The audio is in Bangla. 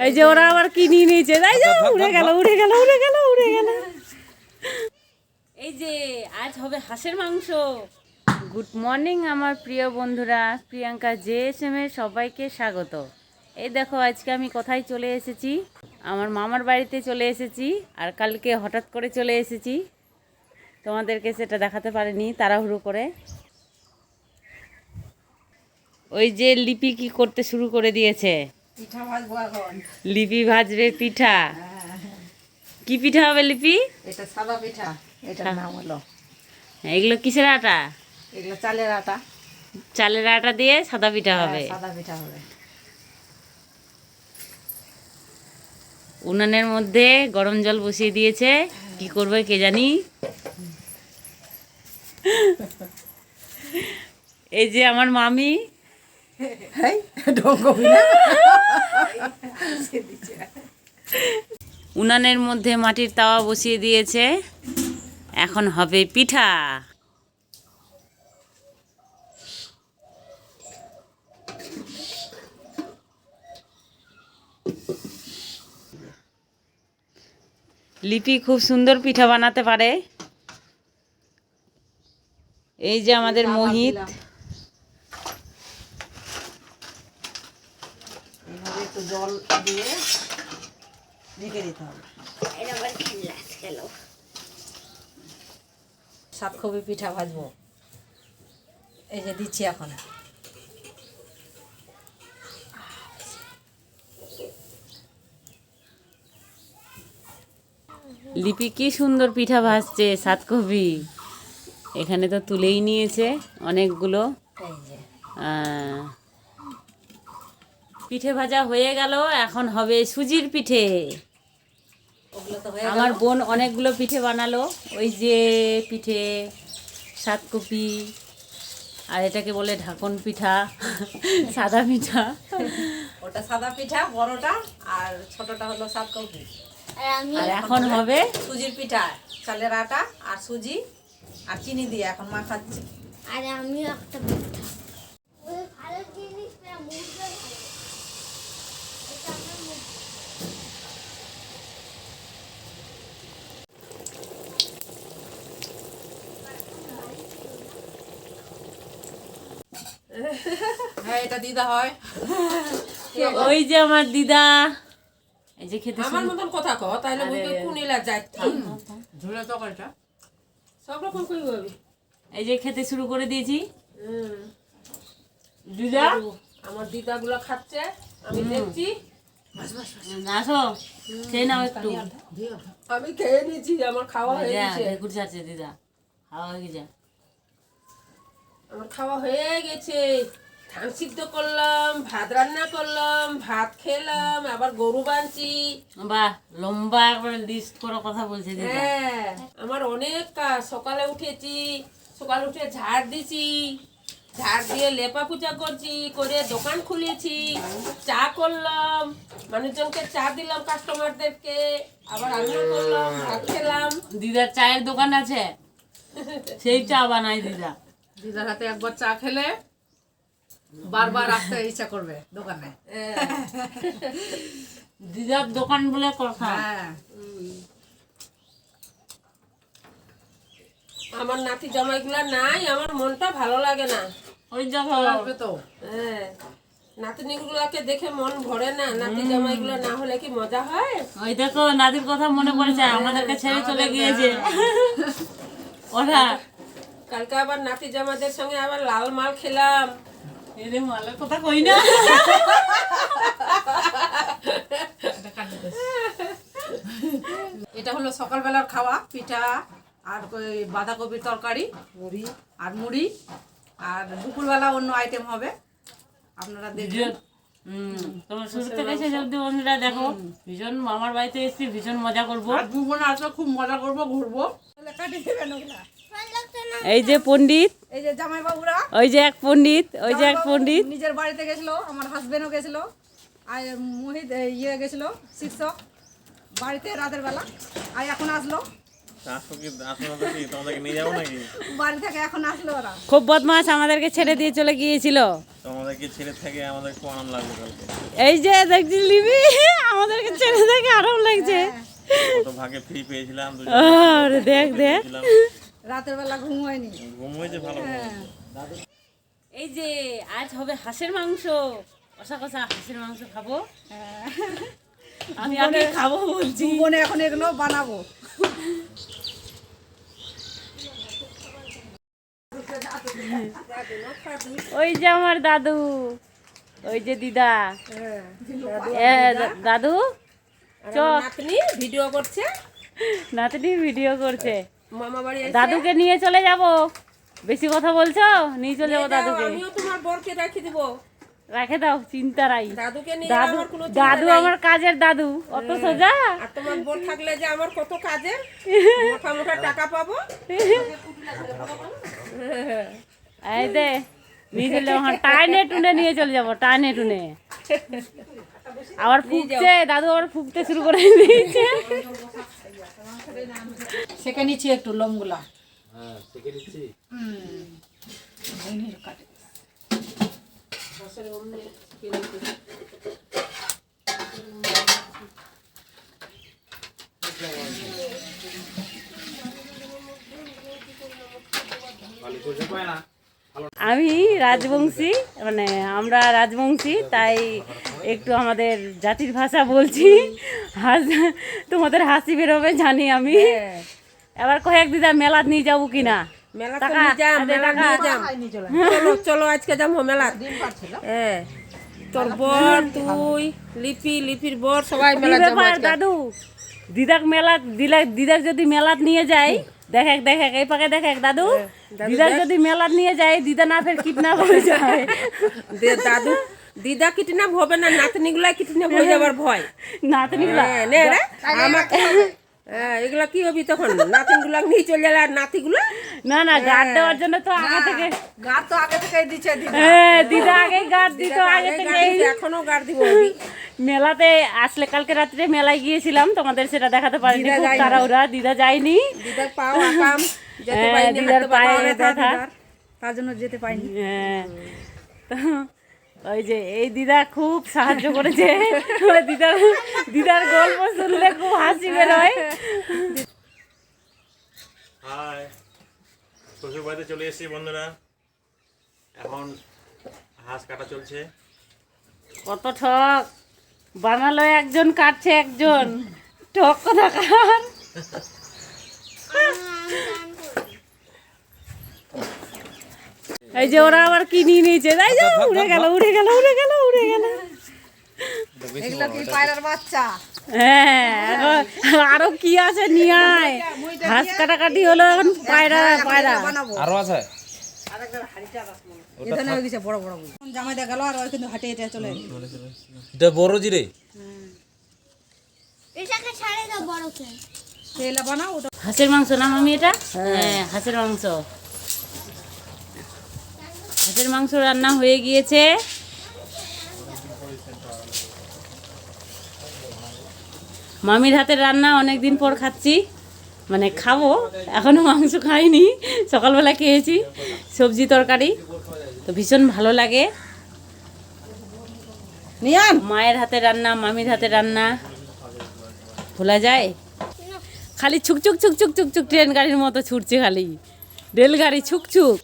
এই যে ওরা আবার কি নিয়ে নিয়েছে, তাই যে উড়ে গেল উড়ে গেল উড়ে গেল উড়ে গেল। এই যে আজ হবে হাঁসের মাংস। গুড মর্নিং আমার প্রিয় বন্ধুরা, প্রিয়াঙ্কা JSM এর সবাইকে স্বাগত। এই দেখো আজকে আমি কোথায় চলে এসেছি, আমার মামার বাড়িতে চলে এসেছি। আর কালকে হঠাৎ করে চলে এসেছি, তোমাদেরকে সেটা দেখাতে পারিনি তাড়াহুড়ো করে। ওই যে লিপি কি করতে শুরু করে দিয়েছে, পিঠা ভাজবো এখন। লিপি ভাজবে পিঠা। কি পিঠা হবে লিপি? এটা সাদা পিঠা, এটার নাম হলো। এগুলো কিসের আটা? এগুলো চালের আটা। চালের আটা দিয়ে সাদা পিঠা হবে। সাদা পিঠা হবে। উনানের মধ্যে গরম জল বসিয়ে দিয়েছে, কি করবে কে জানি। এই যে আমার মামি, উনানের মধ্যে মাটির তাওয়া বসিয়ে দিয়েছে, এখন হবে পিঠা। লিপি খুব সুন্দর পিঠা বানাতে পারে। এই যে আমাদের মোহিত, এইভাবে একটু জল দিয়ে ঢেকে দিতে হবে। সাতকবি পিঠা ভাজবো, এই যে দিচ্ছি এখন। লিপি কি সুন্দর পিঠা ভাজছে, সাতকবি। এখানে তো তুলেই নিয়েছে অনেকগুলো। এই যে পিঠে ভাজা হয়ে গেল, এখন হবে সুজির পিঠে। ওগুলো তো হয়ে আমার বোন অনেকগুলো পিঠে বানালো। ওই যে পিঠে, সাতকপি, আর এটাকে বলে ঢাকন পিঠা, সাদা পিঠা। ওটা সাদা পিঠা বড়টা, আর ছোটটা হলো সাতকবি। আর এখন হবে সুজির পিঠা, চালের আটা আর সুজি আর চিনি দিয়ে এখন মাখাচ্ছি। আর আমি একটা পিঠা হ্যাঁ, এটা দিদা হয়। ওই যে আমার দিদা, এই যে খেতে আমার মতন কথা কও, তাইলে বুঝবে কুনিলা যাইতা ঝুলে তরকারিটা সব রকম কই হবে। এই যে খেতে শুরু করে দিয়েছি। দিদা আমার দিদাগুলো খাচ্ছে, আমি দেখছি। আসো খেয়ে নাও একটু। আমি খেয়ে নিয়েছি, আমার খাওয়া হয়ে গেছে। ঢেকুর যাচ্ছে দিদা, খাওয়া হয়ে গেছে। আমার খাওয়া হয়ে গেছে। ধান সিদ্ধ করলাম, ভাত রান্না করলাম, ভাত খেলাম, আবার গরু বানছি। বাহ, লম্বা করে লিস্ট করে কথা বলছে দিদা। হ্যাঁ, আমার অনেক কাজ। সকালে উঠেছি, সকালে উঠে ঝাড় দিছি, ঝাড় দিয়ে লেপা পূজা করছি, করে দোকান খুলেছি, চা করলাম, মানুষজনকে চা দিলাম, কাস্টমারদেরকে, আবার রান্না করলাম, ভাত খেলাম। দিদার চায়ের দোকান আছে, সেই চা বানায় দিদা। দিদার হাতে একবার চা খেলে বারবার আসতে ইচ্ছা করবে দোকানে। দিদার দোকান বলে কথা। হ্যাঁ, আমার নাতি জামাইগুলা নাই, আমার মনটা ভালো লাগে না। ওই দেখো, আসবে তো। হ্যাঁ, নাতনিগুলাকে দেখে মন ভরে না। নাতি জামাইগুলা না হলে কি মজা হয়? ওই দেখো নাদির কথা মনে পড়েছে, আমাদেরকে ছেড়ে চলে গিয়েছে ওরা। কালকে আবার নাতি জামাইদের সঙ্গে আবার লাল মাল খেলাম। এদের মালের কথা কই না। এটা হলো সকালবেলার খাওয়া, পিঠা আর ওই বাঁধাকপির তরকারি আর মুড়ি। আর দুপুরবেলা অন্য আইটেম হবে, আপনারা দেখবেন। তোমার শুরু থেকে শেষ অব্দি বন্ধুরা দেখো, ভীষণ মামার বাড়িতে এসেছি, ভীষণ মজা করবো। আর দু বোন আসলে খুব মজা করবো, ঘুরবো। এই যে পণ্ডিত, এই যে জামাই বাবুরা, ওই যে এক পণ্ডিত, ওই যে এক পণ্ডিত। নিজের বাড়িতে গেছিল, আমার হাজবেন্ডও গেছিল, আর মোহিত ইয়ে গেছিল শিক্ষক বাড়িতে রাতের বেলা, আর এখন আসলো বাড়ি থেকে, এখন আসলো ওরা। খুব বদমাস, আমাদেরকে ছেড়ে দিয়ে চলে গিয়েছিল। তোমাদেরকে ছেড়ে থেকে আমাদের খুব আনন্দ লাগবে কালকে। এই যে দেখছি লিবি দেখছে। কত ভাগে ফ্রি পেয়েছিলাম দুজন আরে দেখ দেখ, রাতের বেলা ঘুম হয়নি। ঘুম হয়েছে ভালো এই যে আজ হবে হাঁসের মাংস, কষা কষা হাঁসের মাংস খাবো। আমি আগে খাবো বলছি। বোনে এখন এগুলো বানাবো। ওই যে আমার দাদু, ওই যে দিদা, দাদু চক নাতনি ভিডিও করছে, নাতনি ভিডিও করছে। মামা বাড়ি দাদুকে নিয়ে চলে যাব, বেশি কথা বলছো, নিয়ে চলে যাবো দাদুকে। আমিও তোমার বরকে রেখে দিব, রাখে দাও, চিন্তা নাই। দাদুকে নিয়ে দাদু, আমার কোনো দাদু আমার কাজের দাদু, অত সোজা। আর তোমার বোন থাকলে যে আমার কত কাজে মোটা মোটা টাকা পাবো। এই দে নিয়ে চলে যাবো, টাইনে টুনে নিয়ে চলে যাবো, টাইনে টুনে। আবার ফুকছে দাদু, আবার ফুকতে শুরু করে দিয়েছে। সেকে নিচ্ছি একটু লোমগুলা। আমি রাজবংশী, মানে আমরা রাজবংশী, তাই একটু আমাদের জাতির ভাষা বলছি। তোমাদের হাসি বেরোবে জানি আমি। এবার কয়েক দিদা মেলাত নিয়ে যাবো কিনা, মেলা তো নিয়ে যাম, মেলা নিয়ে যাম। চলো চলো আজকে যাবো মেলা। হ্যাঁ, তোর বর, তুই, লিপি, লিপির বর সবাই মেলা যাবো আজকে। দাদু দিদাক মেলাত দিদাক যদি মেলাত নিয়ে যাই, দেখেক দেখেক এই পাকে দেখেক দাদু, দিদাক যদি মেলাত নিয়ে যায়, দিদা না ফের কিডন্যাপ হয়ে যায়। দাদু দিদা কিডন্যাপ হবে না, নাতনিগুলা কিডন্যাপ হয়ে যাবার ভয়। নাতনিগুলা নে রে আমাকে, এগুলা কি হবি তখন? নাতিনগুলা নিয়ে চলে গেলে আর নাতিগুলা না না গার্ড দেওয়ার জন্য তো আগে থেকে, গাছ তো আগে থেকেই দিচ্ছে দিদা। দিদা আগে গার্ড দিত, আগে থেকে। এখনো গাড় দিব। মেলাতে আসলে কালকে রাত্রে মেলায় গিয়েছিলাম, তোমাদের সেটা দেখাতে পারিনি, খুব তাড়াহুড়া, দিদা যায়নি। দিদার পাও আকাম, যেতে পাইনি, দিদার পায়ে ব্যথা, তার জন্য যেতে পাইনি। হ্যাঁ, তো ওই যে এই দিদা খুব সাহায্য করেছে। দিদার গল্প শুনলে খুব হাসি বেরোয়। হাই, শ্বশুর বাড়িতে চলে এসেছি বন্ধুরা। এখন হাঁস কাটা চলছে। কত ঠক বানালো একজন, কাটছে একজন, ঠক কোথাকার। এই যে ওরা আবার কি নিয়ে নিয়েছে, তাই যে উড়ে গেল উড়ে গেল উড়ে গেল উড়ে গেল। এগুলো কি পায়রার বাচ্চা? হ্যাঁ, আরো কি আছে নিয়ে আয়। হাঁস কাটাকাটি হলো, এখন পায়রা পায়রা বানাবো। আরো আছে এখানে হয়ে গেছে বড় বড় গুলো। জামাই দেখা গেল আর ওই কিন্তু হাটে হেঁটে চলে এলো। এটা বড় জিরে এটাকে ছাড়ে দাও বড়কে। তেলা বানাও ওটা। হাঁসের মাংস না মামি এটা? হ্যাঁ, হাঁসের মাংস। হাঁসের মাংস রান্না হয়ে গিয়েছে। মামির হাতের রান্না অনেক দিন পর খাচ্ছি, মানে খাবো, এখনো মাংস খাইনি, সকালবেলা খেয়েছি সবজি তরকারি, তো ভীষণ ভালো লাগে। মায়ের হাতের রান্না, মামির হাতের রান্না ভোলা যায়? খালি ছুকছুক ছুকছুক ছুকছুক ট্রেন গাড়ির মতো ছুটছে, খালি রেলগাড়ি ছুকছুক।